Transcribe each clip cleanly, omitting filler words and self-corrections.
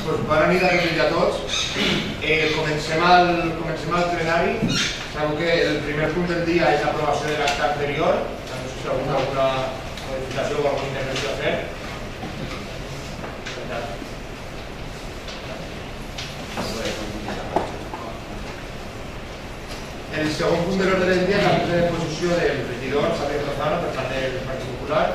Bona nit a tots i a tots. Comencem el plenari. Sabeu que el primer punt del dia és l'aprovació de l'acte anterior. No sé si alguna modificació o alguna intervenció a fer. El segon punt de l'ordre del dia és la presa de posició del regidor Xavier Lozano per part del Partit Popular.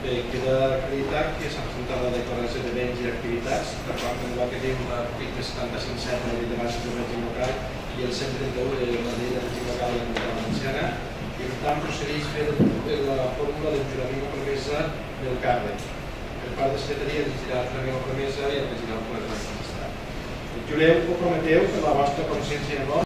Bé, queda acreditat que s'ha presentat la declaració de béns i activitats, d'acord amb el que diu l'article 75.7 de la llei de bases del règim local i el 131 de la llei de règim local de la Comunitat Valenciana, i per tant procedeix fer la fórmula del jurament o promesa del càrrec. Per part de la secretaria exigirà el jurament o promesa i el regirà el ple de l'administrat. Jureu o prometeu per la vostra consciència i honor